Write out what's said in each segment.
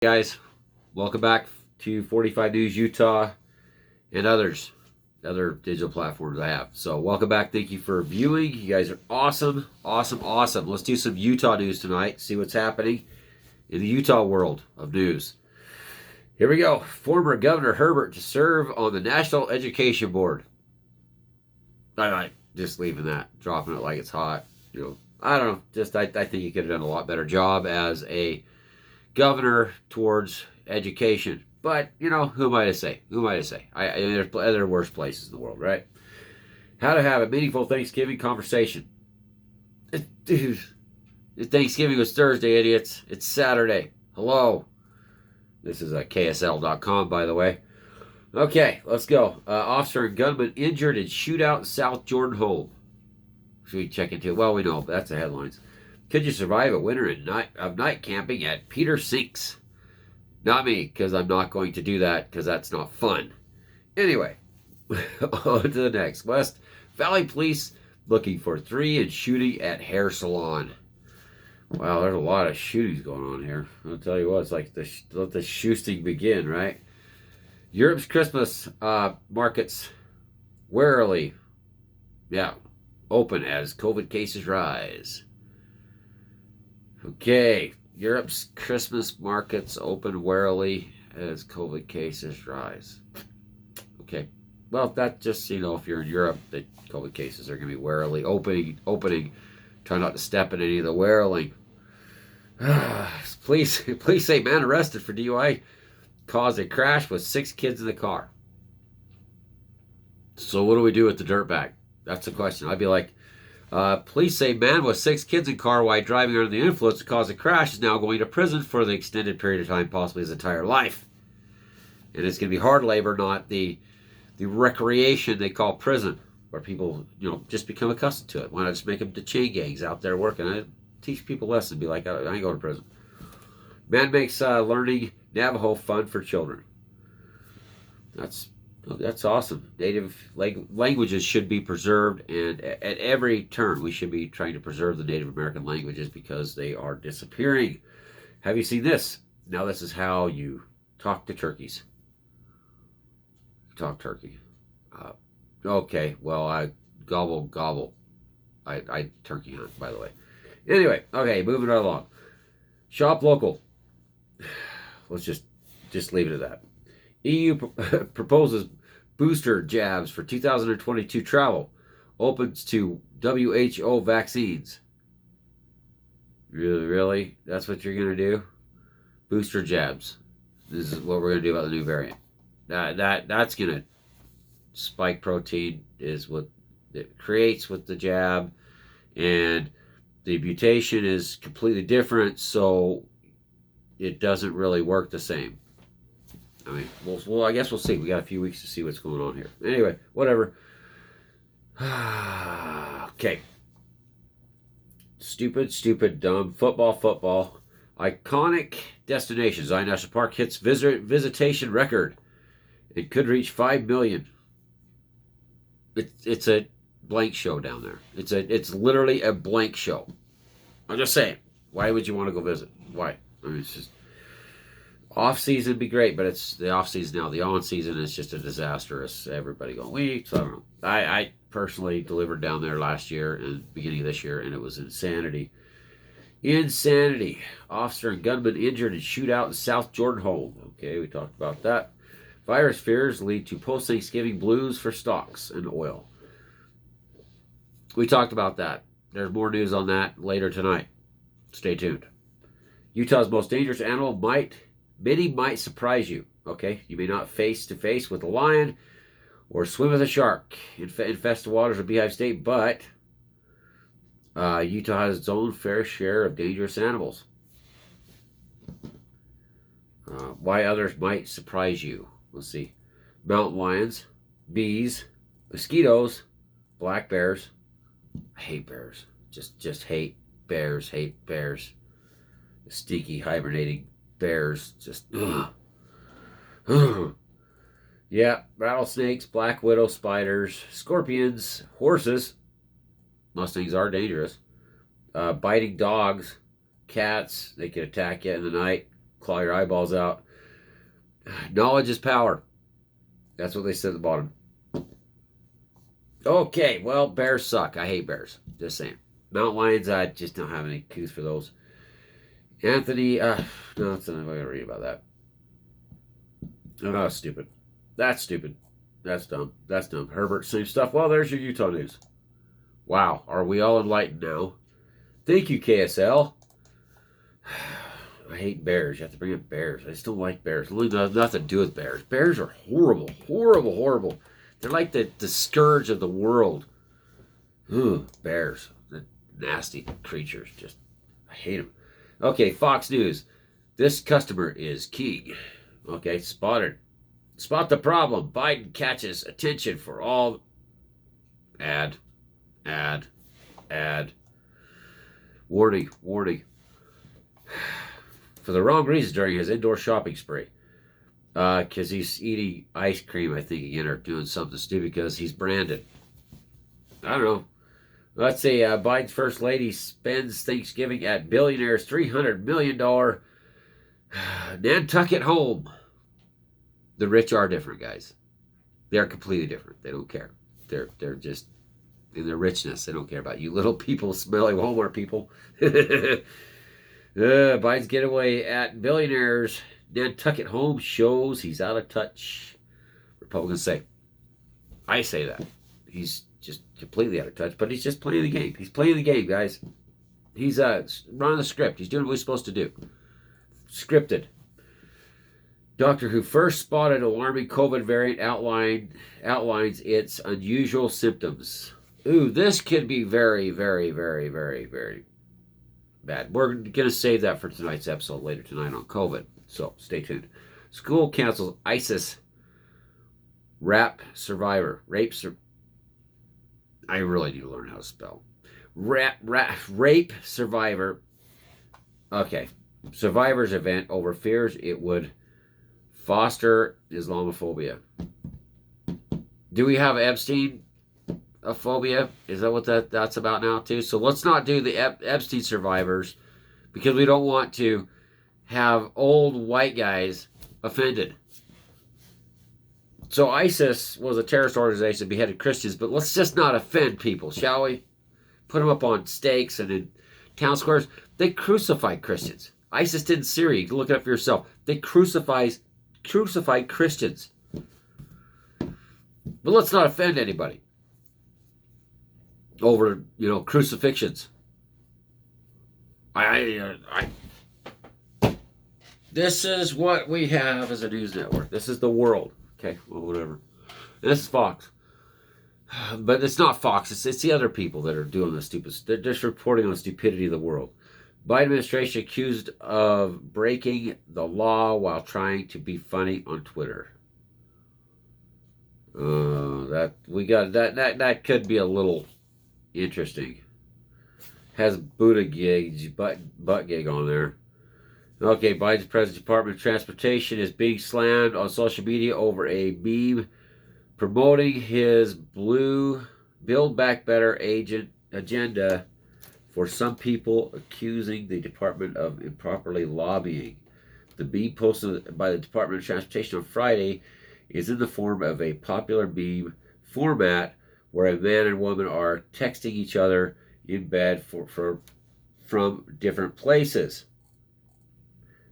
Guys, welcome back to 45 News Utah and other digital platforms I have. So welcome back. Thank you for viewing. You guys are awesome. Let's do some Utah news tonight. See what's happening in the Utah world of news. Here we go. Former Governor Herbert to serve on the National Education Board. I just leaving that, dropping it like it's hot. I don't know. I think he could have done a lot better job as a governor towards education. But, who am I to say? There's other worse places in the world, right? How to have a meaningful Thanksgiving conversation. Dude, Thanksgiving was Thursday, idiots. It's Saturday. Hello. This is KSL.com, by the way. Okay, let's go. Officer and gunman injured in shootout in South Jordan home. Should we check into it? Well, we know, but that's the headlines. Could you survive a winter of night camping at Peter Sinks? Not me, because I'm not going to do that, because that's not fun. Anyway, on to the next. West Valley Police looking for 3 in shooting at hair salon. Wow, there's a lot of shootings going on here. I'll tell you what, it's like let the shooting begin, right? Europe's Christmas markets warily, open as COVID cases rise. Okay, Europe's Christmas markets open warily as COVID cases rise. Okay, well, that just, if you're in Europe, the COVID cases are going to be warily opening. Try not to step in any of the warreling. Police say man arrested for DUI caused a crash with 6 kids in the car. So what do we do with the dirtbag? That's the question. I'd be like, police say man with 6 kids in car while driving under the influence to cause a crash is now going to prison for the extended period of time, possibly his entire life. And it's going to be hard labor, not the recreation they call prison, where people, just become accustomed to it. Why not just make them to chain gangs out there working? I teach people lessons, be like, I ain't going to prison. Man makes learning Navajo fun for children. That's awesome. Native languages should be preserved, and at every turn we should be trying to preserve the Native American languages because they are disappearing. Have you seen this? Now this is how you talk to turkeys. Talk turkey. Okay, well, I gobble. I turkey hunt, by the way. Anyway, okay, moving right along. Shop local. Let's just leave it at that. EU proposes booster jabs for 2022 travel. Opens to WHO vaccines. Really? That's what you're going to do? Booster jabs. This is what we're going to do about the new variant. That's going to spike protein is what it creates with the jab. And the mutation is completely different, so it doesn't really work the same. I mean, well, I guess we'll see. We got a few weeks to see what's going on here. Anyway, whatever. Okay. Stupid, dumb. Football. Iconic destination. Zion National Park hits visitation record. It could reach 5 million. It's a blank show down there. It's literally a blank show. I'm just saying. Why would you want to go visit? Why? I mean, it's just off season would be great, but it's the off season now. The on season is just a disaster. It's everybody going weeks. I don't know. I personally delivered down there last year and beginning of this year, and it was insanity. Officer and gunman injured in shootout in South Jordan home. Okay, we talked about that. Virus fears lead to post-Thanksgiving blues for stocks and oil. We talked about that. There's more news on that later tonight. Stay tuned. Utah's most dangerous animal many might surprise you. Okay, you may not face to face with a lion or swim with a shark in infested waters of Beehive State, but Utah has its own fair share of dangerous animals. Why others might surprise you. Let's see. Mountain lions, bees, mosquitoes, black bears. I hate bears. Just hate bears. The stinky hibernating bears. Just yeah, rattlesnakes, black widow spiders, scorpions, horses. Mustangs are dangerous. Biting dogs, cats. They can attack you in the night. claw your eyeballs out. Knowledge is power. That's what they said at the bottom. Okay, well, bears suck. I hate bears. Just saying. Mountain lions, I just don't have any cues for those. Anthony, no, that's not, I'm not going to read about that. Oh, stupid. That's stupid. That's dumb. That's dumb. Herbert, same stuff. Well, there's your Utah news. Wow, are we all enlightened now? Thank you, KSL. I hate bears. You have to bring up bears. I just don't like bears. Nothing to do with bears. Bears are horrible. Horrible, horrible. They're like the scourge of the world. Ugh, bears. They're nasty creatures. Just, I hate them. Okay, Fox News. This customer is king. Okay, spotted. Spot the problem. Biden catches attention for all. Ad. Warning. For the wrong reasons during his indoor shopping spree. Because he's eating ice cream, I think, again, or doing something stupid because he's branded. I don't know. Let's say Biden's first lady spends Thanksgiving at billionaire's $300 million Nantucket home. The rich are different, guys. They're completely different. They don't care. They're just in their richness. They don't care about you little people, smelly Walmart people. Biden's getaway at billionaire's Nantucket home shows he's out of touch. Republicans say. I say that. He's just completely out of touch, but he's just playing the game. He's playing the game, guys. He's running the script. He's doing what he's supposed to do. Scripted. Doctor who first spotted alarming COVID variant outlines its unusual symptoms. Ooh, this could be very, very, very, very, very bad. We're going to save that for tonight's episode later tonight on COVID. So stay tuned. School cancels ISIS rape survivor. I really need to learn how to spell. Rape survivor. Okay. Survivor's event over fears it would foster Islamophobia. Do we have Epstein phobia? Is that what that's about now too? So let's not do the Epstein survivors because we don't want to have old white guys offended. So ISIS was a terrorist organization that beheaded Christians, but let's just not offend people, shall we? Put them up on stakes and in town squares. They crucified Christians. ISIS did in Syria. You can look it up for yourself. They crucified Christians. But let's not offend anybody over, crucifixions. This is what we have as a news network. This is the world. Okay, well, whatever. And this is Fox. But it's not Fox. It's the other people that are doing the stupid. They're just reporting on the stupidity of the world. Biden administration accused of breaking the law while trying to be funny on Twitter. That could be a little interesting. Has Buttigieg butt gig on there. Okay, Biden's President's Department of Transportation is being slammed on social media over a meme promoting his blue Build Back Better agenda for some people accusing the department of improperly lobbying. The meme posted by the Department of Transportation on Friday is in the form of a popular meme format where a man and woman are texting each other in bed from different places.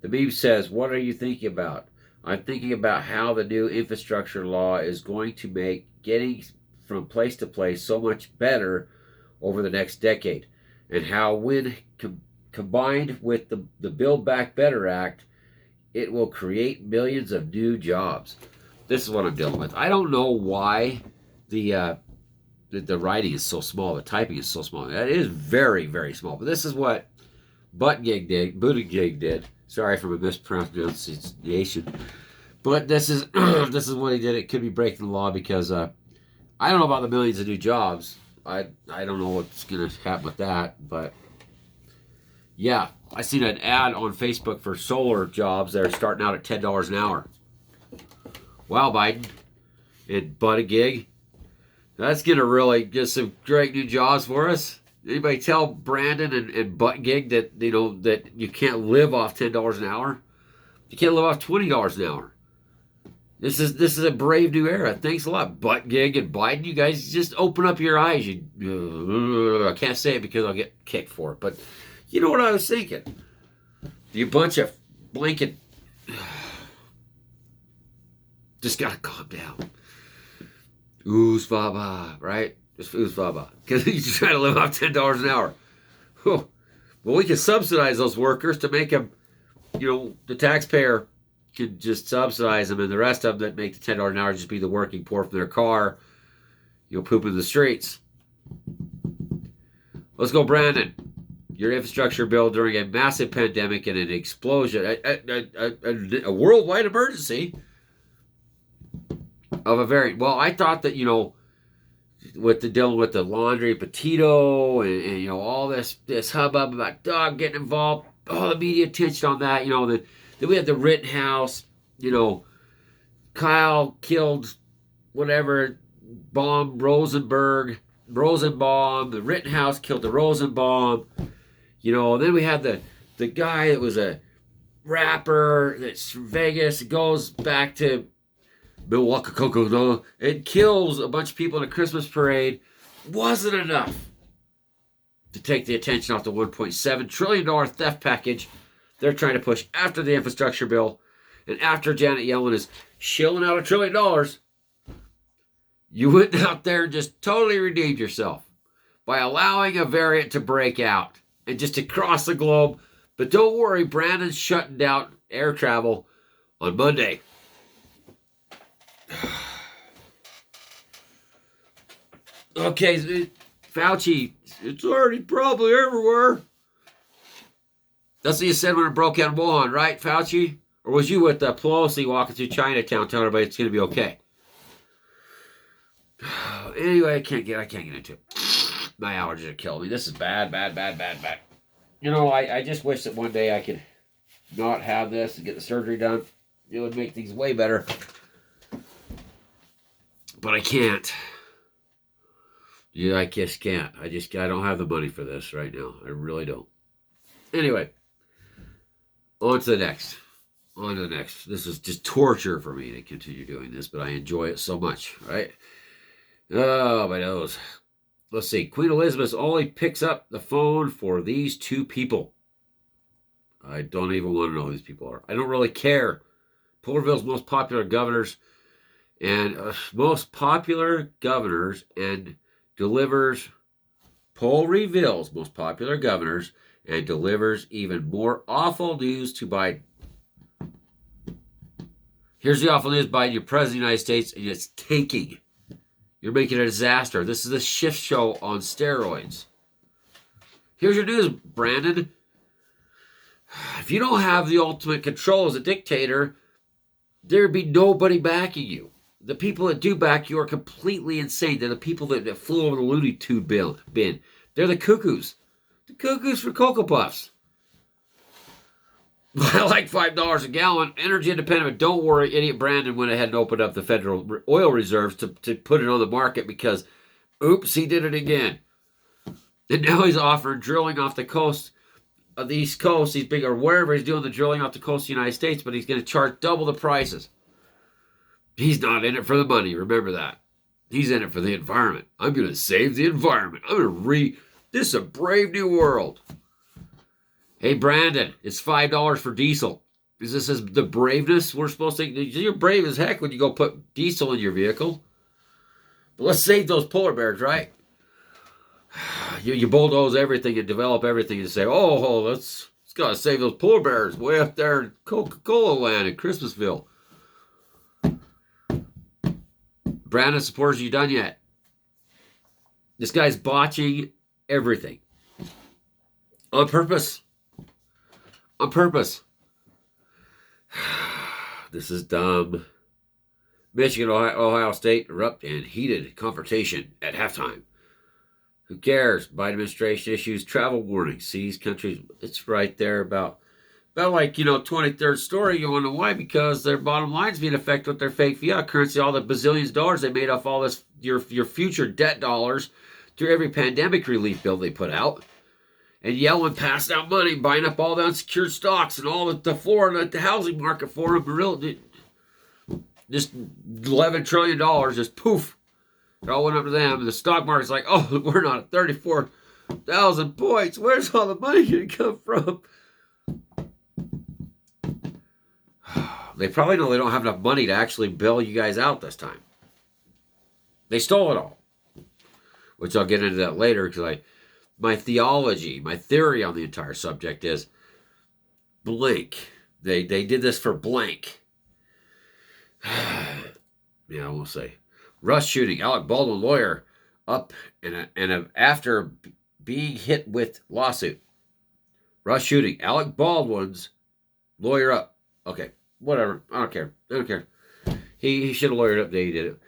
The meme says, "What are you thinking about? I'm thinking about how the new infrastructure law is going to make getting from place to place so much better over the next decade, and how when combined with the Build Back Better Act, it will create millions of new jobs." This is what I'm dealing with. I don't know why the writing is so small, the typing is so small. That is very, very small. But this is what Buttigieg did. Sorry for my mispronunciation. But this is what he did. It could be breaking the law because I don't know about the millions of new jobs. I don't know what's going to happen with that. But yeah, I seen an ad on Facebook for solar jobs that are starting out at $10 an hour. Wow, Biden and Buttigieg. That's going to really get some great new jobs for us. Anybody tell Brandon and Buttigieg that that you can't live off $10 an hour? You can't live off $20 an hour. This is a brave new era. Thanks a lot, Buttigieg and Biden. You guys just open up your eyes. I can't say it because I'll get kicked for it, but you know what I was thinking. You bunch of blanket. Just gotta calm down. Oozfaba, right? Just oozfaba. Because you're trying to live off $10 an hour. Whew. Well, we can subsidize those workers to make them, the taxpayer can just subsidize them, and the rest of them that make the $10 an hour just be the working poor from their car, poop in the streets. Let's go, Brandon. Your infrastructure bill during a massive pandemic and an explosion, a worldwide emergency of a variant. Well, I thought that, dealing with the laundry Petito and all this hubbub about dog getting involved, all the media attention on that, then we had the Rittenhouse, Kyle killed whatever, bomb Rosenbaum, the Rittenhouse killed the Rosenbaum, then we had the guy that was a rapper that's from Vegas, goes back to Milwaukee, and kills a bunch of people in a Christmas parade. Wasn't enough to take the attention off the $1.7 trillion theft package they're trying to push after the infrastructure bill, and after Janet Yellen is shilling out $1 trillion. You went out there and just totally redeemed yourself by allowing a variant to break out and just to cross the globe. But don't worry, Brandon's shutting down air travel on Monday. Okay, Fauci, it's already probably everywhere. That's what you said when it broke out in Wuhan, right, Fauci? Or was you with Pelosi walking through Chinatown telling everybody it's going to be okay? Anyway, I can't get into it. My allergies are killing me. This is bad. I just wish that one day I could not have this and get the surgery done. It would make things way better. But I can't. Yeah, I just can't. I don't have the money for this right now. I really don't. Anyway, on to the next. This is just torture for me to continue doing this, but I enjoy it so much, right? Oh, my nose. Let's see. Queen Elizabeth only picks up the phone for these two people. I don't even want to know who these people are. I don't really care. Porterville's most popular governors and delivers, poll reveals most popular governors and delivers even more awful news to Biden. Here's the awful news, Biden. You're president of the United States, and it's tanking. You're making a disaster. This is a shift show on steroids. Here's your news, Brandon. If you don't have the ultimate control as a dictator, there'd be nobody backing you. The people that do back you are completely insane. They're the people that flew over the Looney Tune bin. They're the cuckoos. The cuckoos for Cocoa Puffs. I like $5 a gallon. Energy independent, but don't worry, idiot Brandon went ahead and opened up the federal oil reserves to put it on the market because, oops, he did it again. And now he's offering drilling off the coast of the East Coast, or wherever he's doing the drilling off the coast of the United States, but he's going to charge double the prices. He's not in it for the money, remember that. He's in it for the environment. I'm going to save the environment. I'm going to this is a brave new world. Hey, Brandon, it's $5 for diesel. Is this the braveness we're supposed to... You're brave as heck when you go put diesel in your vehicle. But let's save those polar bears, right? You bulldoze everything and develop everything and say, let's got to save those polar bears way up there in Coca-Cola land in Christmasville. Brandon supporters, you done yet? This guy's botching everything. On purpose. On purpose. This is dumb. Michigan, Ohio State erupt in heated confrontation at halftime. Who cares? Biden administration issues travel warning. Sees countries. It's right there about 23rd story. You want to know why? Because their bottom line's being affected with their fake fiat currency. All the bazillions of dollars they made off all this, your future debt dollars through every pandemic relief bill they put out. And Yellen passed out money, buying up all the unsecured stocks and all the floor at the housing market for them. Just $11 trillion, just poof. It all went up to them. And the stock market's like, oh, we're not at 34,000 points. Where's all the money going to come from? They probably know they don't have enough money to actually bail you guys out this time. They stole it all. Which I'll get into that later because my theology, my theory on the entire subject is blank. They did this for blank. Yeah, I won't say. Rush shooting. Alec Baldwin lawyer up after being hit with lawsuit. Rush shooting. Alec Baldwin's lawyer up. Okay, whatever. I don't care. He should have lawyered up. They did it.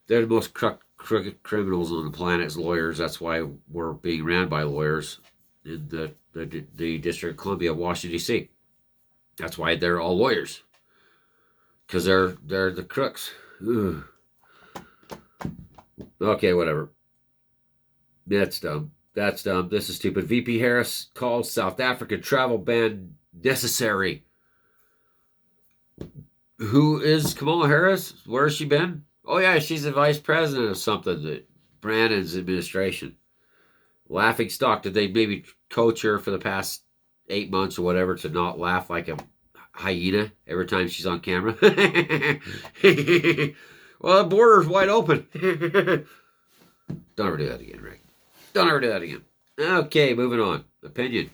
They're the most crooked criminals on the planet as lawyers. That's why we're being ran by lawyers in the District of Columbia, Washington, D.C. That's why they're all lawyers. Because they're the crooks. Ugh. Okay, whatever. That's dumb. This is stupid. VP Harris calls South African travel ban necessary. Who is Kamala Harris? Where has she been? Oh, yeah, she's the vice president of something. Brandon's administration. Laughing stock. Did they maybe coach her for the past 8 months or whatever to not laugh like a hyena every time she's on camera? Well, the border's wide open. Don't ever do that again, Rick. Don't ever do that again. Okay, moving on. Opinion.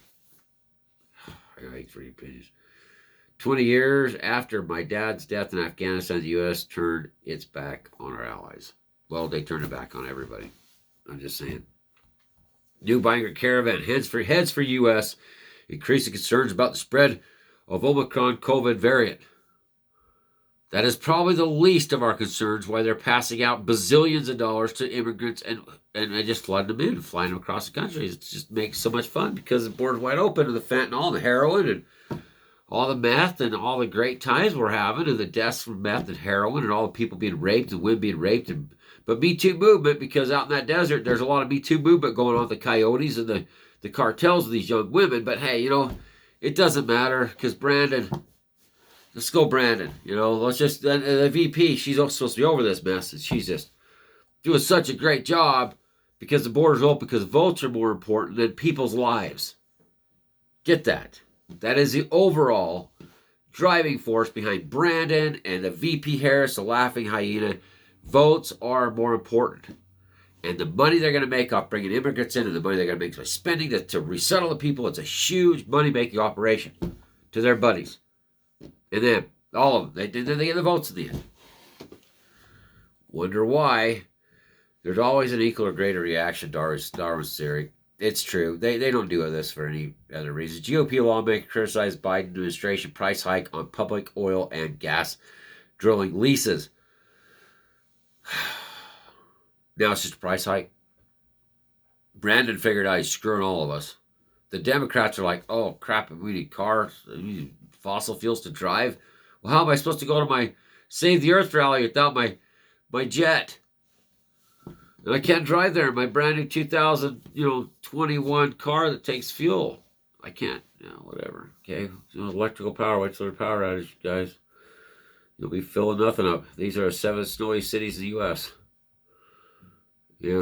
I hate for opinions. 20 years after my dad's death in Afghanistan, the U.S. turned its back on our allies. Well, they turned it back on everybody. I'm just saying. New migrant caravan heads for U.S. Increasing concerns about the spread of Omicron COVID variant. That is probably the least of our concerns, why they're passing out bazillions of dollars to immigrants and just flooding them in, flying them across the country. It just makes so much fun because the border's wide open and the fentanyl and the heroin and all the meth and all the great times we're having and the deaths from meth and heroin and all the people being raped and women being raped. But Me Too movement, because out in that desert, there's a lot of Me Too movement going on with the coyotes and the cartels of these young women. But hey, it doesn't matter because Brandon... Let's go, Brandon. Let's just... the VP, she's also supposed to be over this mess. And she's just doing such a great job because the border's open, because votes are more important than people's lives. Get that. That is the overall driving force behind Brandon and the VP Harris, the laughing hyena. Votes are more important. And the money they're going to make off bringing immigrants in and the money they're going to make by spending to resettle the people, it's a huge money-making operation to their buddies. And then, all of them, they get the votes in the end. Wonder why. There's always an equal or greater reaction to Darwin's theory. It's true. They don't do this for any other reason. GOP lawmaker criticized Biden administration price hike on public oil and gas drilling leases. Now it's just a price hike. Brandon figured out he's screwing all of us. The Democrats are like, oh, crap, we need cars, we need fossil fuels to drive. Well, how am I supposed to go to my Save the Earth rally without my jet? And I can't drive there in my brand new 2021 car that takes fuel. I can't. Whatever. Okay? Electrical power. Wait till there's power outage, guys. You'll be filling nothing up. These are 7 snowy cities in the U.S.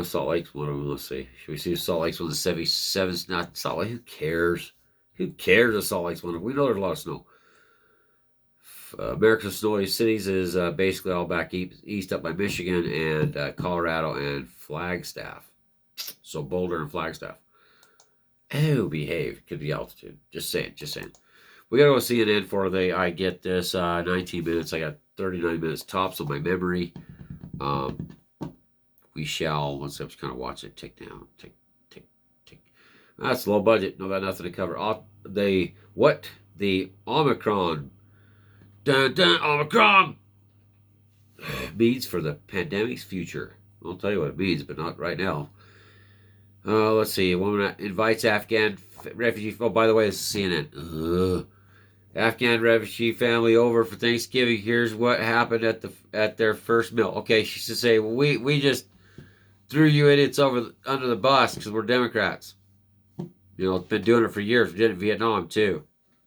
Salt Lake's one of them. Let's see. Should we see if Salt Lake's one of the 77? Not Salt Lake. Who cares? Who cares if Salt Lake's one of them? We know there's a lot of snow. America's snowy cities is basically all back east up by Michigan and Colorado and Flagstaff. So Boulder and Flagstaff. Oh, behave. Could be altitude. Just saying. We got to go CNN for I get this 19 minutes. I got 39 minutes tops on my memory. We shall, once I was kind of watch it tick down. Tick. That's low budget. No, got nothing to cover. The Omicron. Dun, dun, Omicron means for the pandemic's future. I'll tell you what it means, but not right now. Let's see. A woman invites Afghan refugee. Oh, by the way, this is CNN. Afghan refugee family over for Thanksgiving. Here's what happened at their first meal. Okay, she should say, well, we just threw you idiots under the bus because we're Democrats. You know, been doing it for years. We did it in Vietnam too.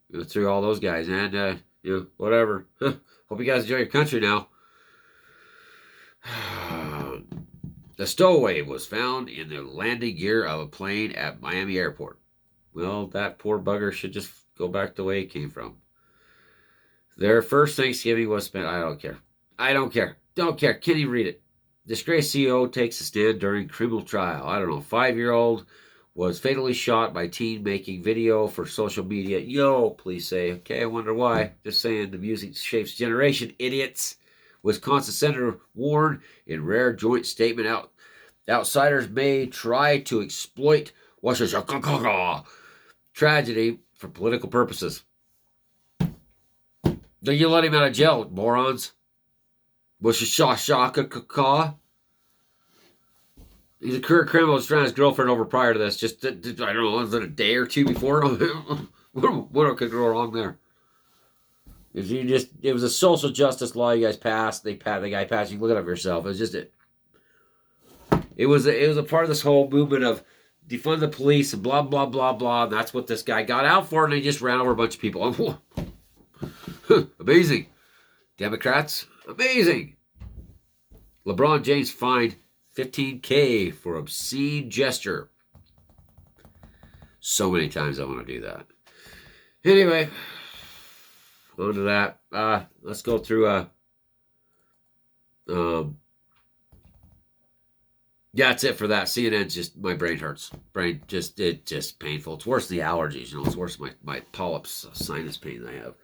You know, through all those guys, and you know, whatever. Hope you guys enjoy your country now. The stowaway was found in the landing gear of a plane at Miami Airport. Well, that poor bugger should just go back the way it came from. Their first Thanksgiving was spent. I don't care. I don't care. Don't care. Can't even read it. Disgraced CEO takes a stand during criminal trial. I don't know. 5-year-old was fatally shot by teen making video for social media. Yo, police say. Okay, I wonder why. Just saying the music shapes generation, idiots. Wisconsin Senator warned in rare joint statement outsiders may try to exploit tragedy for political purposes. Then you let him out of jail, morons. He's a career criminal who's trying his girlfriend over prior to this. Just, I don't know, was it a day or two before? What could go wrong there? It was a social justice law you guys passed. The guy passed. You can look it up yourself. It was just it was a part of this whole movement of defund the police and blah blah blah blah. And that's what this guy got out for, and he just ran over a bunch of people. Amazing, Democrats, amazing. LeBron James fined $15,000 for obscene gesture. So many times I want to do that. Anyway, on to that. Let's go through yeah, that's it for that. CNN's just, my brain hurts. It's just painful. It's worse than the allergies, you know. It's worse than my polyps, sinus pain that I have.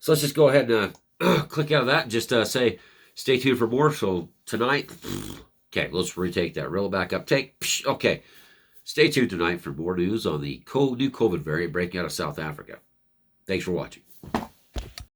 So let's just go ahead and click out of that and just say, stay tuned for more. So tonight, okay, let's retake that. Reel it back up. Okay. Stay tuned tonight for more news on the new COVID variant breaking out of South Africa. Thanks for watching.